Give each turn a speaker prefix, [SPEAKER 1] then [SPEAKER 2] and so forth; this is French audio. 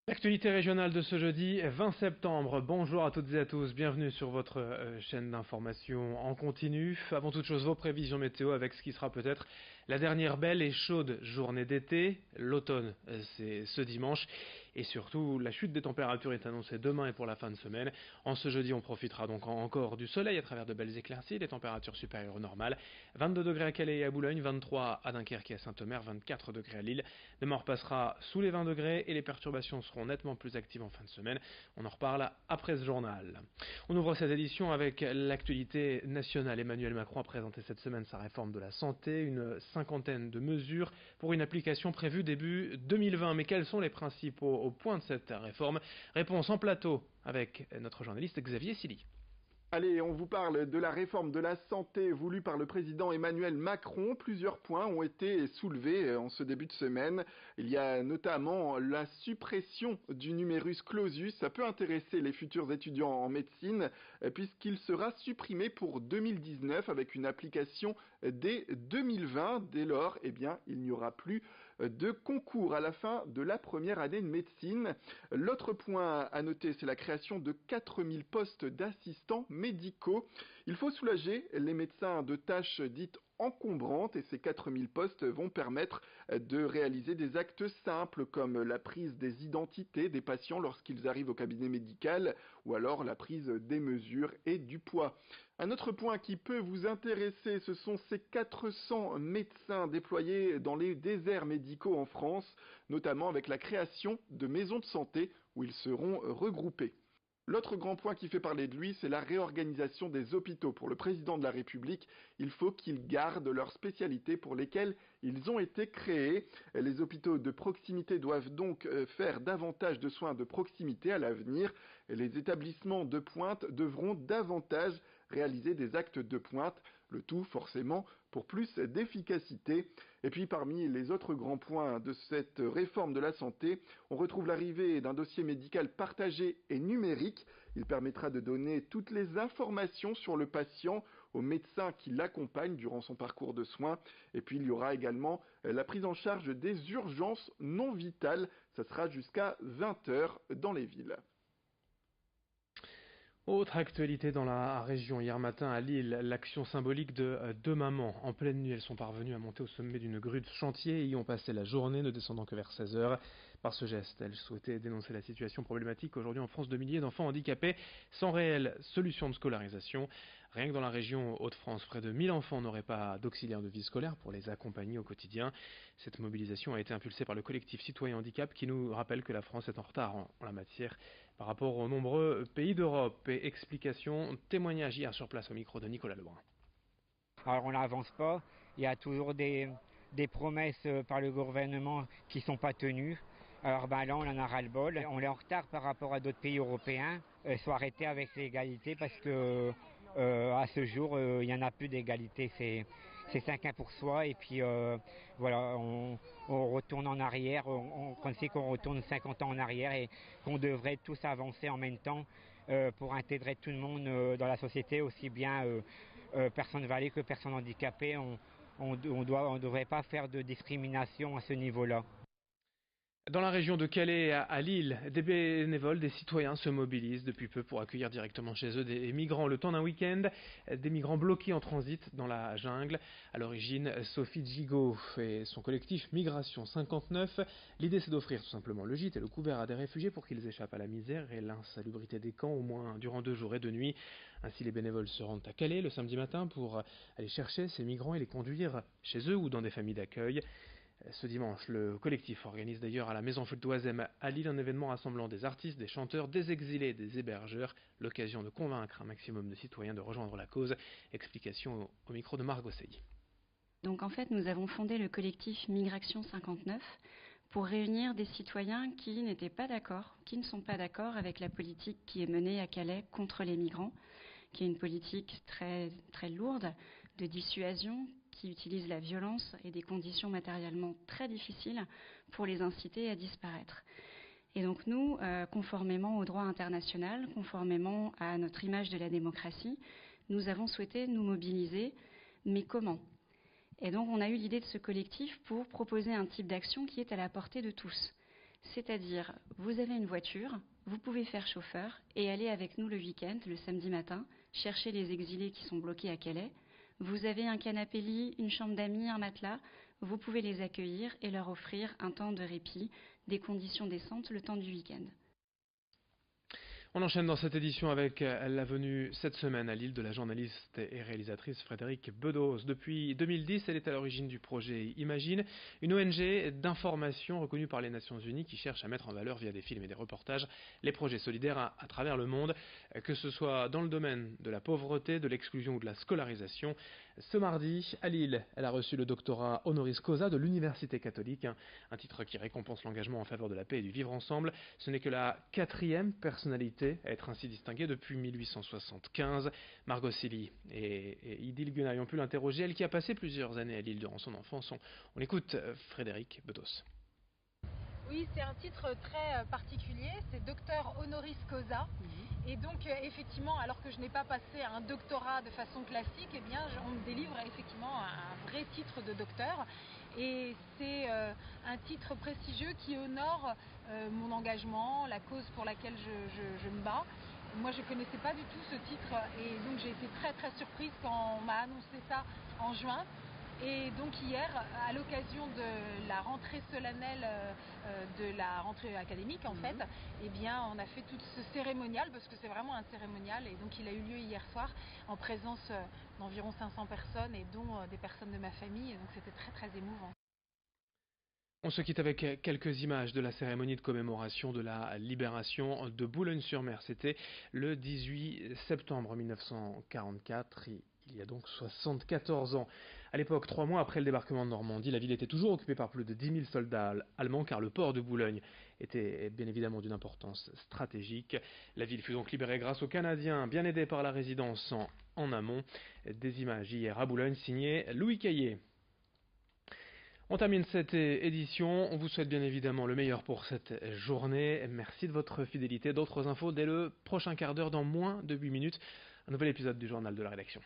[SPEAKER 1] L'actualité régionale de ce jeudi 20 septembre. Bonjour à toutes et à tous, bienvenue sur votre chaîne d'information en continu. Avant toute chose, vos prévisions météo avec ce qui sera peut-être la dernière belle et chaude journée d'été. L'automne, c'est ce dimanche. Et surtout, la chute des températures est annoncée demain et pour la fin de semaine. En ce jeudi, on profitera donc encore du soleil à travers de belles éclaircies, des températures supérieures au normal. 22 degrés à Calais et à Boulogne, 23 à Dunkerque et à Saint-Omer, 24 degrés à Lille. Demain, on repassera sous les 20 degrés et les perturbations seront nettement plus actives en fin de semaine. On en reparle après ce journal. On ouvre cette édition avec l'actualité nationale. Emmanuel Macron a présenté cette semaine sa réforme de la santé, une cinquantaine de mesures pour une application prévue début 2020. Mais quels sont les principaux points de cette réforme? Réponse en plateau avec notre journaliste Xavier Silly.
[SPEAKER 2] Allez, on vous parle de la réforme de la santé voulue par le président Emmanuel Macron. Plusieurs points ont été soulevés en ce début de semaine. Il y a notamment la suppression du numerus clausus. Ça peut intéresser les futurs étudiants en médecine puisqu'il sera supprimé pour 2019 avec une application dès 2020. Dès lors, il n'y aura plus de concours à la fin de la première année de médecine. L'autre point à noter, c'est la création de 4000 postes d'assistants médicaux. Il faut soulager les médecins de tâches dites encombrantes et ces 4000 postes vont permettre de réaliser des actes simples comme la prise des identités des patients lorsqu'ils arrivent au cabinet médical ou alors la prise des mesures et du poids. Un autre point qui peut vous intéresser, ce sont ces 400 médecins déployés dans les déserts médicaux en France, notamment avec la création de maisons de santé où ils seront regroupés. L'autre grand point qui fait parler de lui, c'est la réorganisation des hôpitaux. Pour le président de la République, il faut qu'ils gardent leurs spécialités pour lesquelles ils ont été créés. Les hôpitaux de proximité doivent donc faire davantage de soins de proximité à l'avenir. Les établissements de pointe devront davantage réaliser des actes de pointe, le tout forcément pour plus d'efficacité. Et puis parmi les autres grands points de cette réforme de la santé, on retrouve l'arrivée d'un dossier médical partagé et numérique. Il permettra de donner toutes les informations sur le patient au médecin qui l'accompagne durant son parcours de soins. Et puis il y aura également la prise en charge des urgences non vitales. Ça sera jusqu'à 20 heures dans les villes.
[SPEAKER 1] Autre actualité dans la région, hier matin à Lille, l'action symbolique de deux mamans. En pleine nuit, elles sont parvenues à monter au sommet d'une grue de chantier et y ont passé la journée, ne descendant que vers 16 heures. Par ce geste, elles souhaitaient dénoncer la situation problématique aujourd'hui en France de milliers d'enfants handicapés sans réelle solution de scolarisation. Rien que dans la région Hauts-de-France, près de 1000 enfants n'auraient pas d'auxiliaire de vie scolaire pour les accompagner au quotidien. Cette mobilisation a été impulsée par le collectif Citoyen Handicap qui nous rappelle que la France est en retard en la matière par rapport aux nombreux pays d'Europe. Et explication, témoignage hier sur place au micro de Nicolas Lebrun.
[SPEAKER 3] Alors on n'avance pas, il y a toujours des promesses par le gouvernement qui ne sont pas tenues. Alors là on en a ras-le-bol, on est en retard par rapport à d'autres pays européens. Il faut arrêter avec l'égalité parce que à ce jour il n'y en a plus d'égalité, c'est chacun pour soi et puis voilà, on retourne en arrière, on sait qu'on retourne 50 ans en arrière et qu'on devrait tous avancer en même temps pour intégrer tout le monde dans la société, aussi bien personnes valées que personnes handicapées. On ne devrait pas faire de discrimination à ce niveau-là.
[SPEAKER 1] Dans la région de Calais à Lille, des bénévoles, des citoyens se mobilisent depuis peu pour accueillir directement chez eux des migrants le temps d'un week-end, des migrants bloqués en transit dans la jungle. À l'origine, Sophie Gigot et son collectif Migration 59. L'idée, c'est d'offrir tout simplement le gîte et le couvert à des réfugiés pour qu'ils échappent à la misère et l'insalubrité des camps au moins durant 2 jours et 2 nuits. Ainsi, les bénévoles se rendent à Calais le samedi matin pour aller chercher ces migrants et les conduire chez eux ou dans des familles d'accueil. Ce dimanche, le collectif organise d'ailleurs à la Maison Foot d'Oisem à Lille un événement rassemblant des artistes, des chanteurs, des exilés, des hébergeurs, l'occasion de convaincre un maximum de citoyens de rejoindre la cause. Explication au micro de Margot Sey.
[SPEAKER 4] Donc en fait, nous avons fondé le collectif Migration 59 pour réunir des citoyens qui n'étaient pas d'accord, qui ne sont pas d'accord avec la politique qui est menée à Calais contre les migrants, qui est une politique très, très lourde de dissuasion, qui utilise la violence et des conditions matériellement très difficiles pour les inciter à disparaître. Et donc nous, conformément au droit international, conformément à notre image de la démocratie, nous avons souhaité nous mobiliser, mais comment ? Et donc on a eu l'idée de ce collectif pour proposer un type d'action qui est à la portée de tous. C'est-à-dire, vous avez une voiture, vous pouvez faire chauffeur et aller avec nous le week-end, le samedi matin, chercher les exilés qui sont bloqués à Calais. Vous avez un canapé-lit, une chambre d'amis, un matelas. Vous pouvez les accueillir et leur offrir un temps de répit, des conditions décentes le temps du week-end.
[SPEAKER 1] On enchaîne dans cette édition avec la venue cette semaine à Lille de la journaliste et réalisatrice Frédérique Bedos. Depuis 2010, elle est à l'origine du projet Imagine, une ONG d'information reconnue par les Nations Unies qui cherche à mettre en valeur via des films et des reportages les projets solidaires à travers le monde, que ce soit dans le domaine de la pauvreté, de l'exclusion ou de la scolarisation. Ce mardi, à Lille, elle a reçu le doctorat honoris causa de l'Université catholique, un titre qui récompense l'engagement en faveur de la paix et du vivre ensemble. Ce n'est que la 4e personnalité à être ainsi distinguée depuis 1875. Margot Silly et Idil Gunaï ont pu l'interroger, elle qui a passé plusieurs années à Lille durant son enfance. On écoute Frédérique Bedos.
[SPEAKER 5] Oui, c'est un titre très particulier, c'est docteur honoris causa. Et donc effectivement, alors que je n'ai pas passé un doctorat de façon classique, eh bien, on me délivre effectivement un vrai titre de docteur. Et c'est un titre prestigieux qui honore mon engagement, la cause pour laquelle je me bats. Moi, je ne connaissais pas du tout ce titre et donc j'ai été très très surprise quand on m'a annoncé ça en juin. Et donc hier, à l'occasion de la rentrée solennelle, de la rentrée académique en fait, eh bien on a fait tout ce cérémonial, parce que c'est vraiment un cérémonial, et donc il a eu lieu hier soir en présence d'environ 500 personnes, et dont des personnes de ma famille, et donc c'était très très émouvant.
[SPEAKER 1] On se quitte avec quelques images de la cérémonie de commémoration de la libération de Boulogne-sur-Mer. C'était le 18 septembre 1944, il y a donc 74 ans. À l'époque, 3 mois après le débarquement de Normandie, la ville était toujours occupée par plus de 10 000 soldats allemands, car le port de Boulogne était bien évidemment d'une importance stratégique. La ville fut donc libérée grâce aux Canadiens, bien aidés par la résistance en amont. Des images hier à Boulogne signées Louis Caillé. On termine cette édition, on vous souhaite bien évidemment le meilleur pour cette journée. Merci de votre fidélité. D'autres infos dès le prochain quart d'heure, dans moins de 8 minutes. Un nouvel épisode du journal de la rédaction.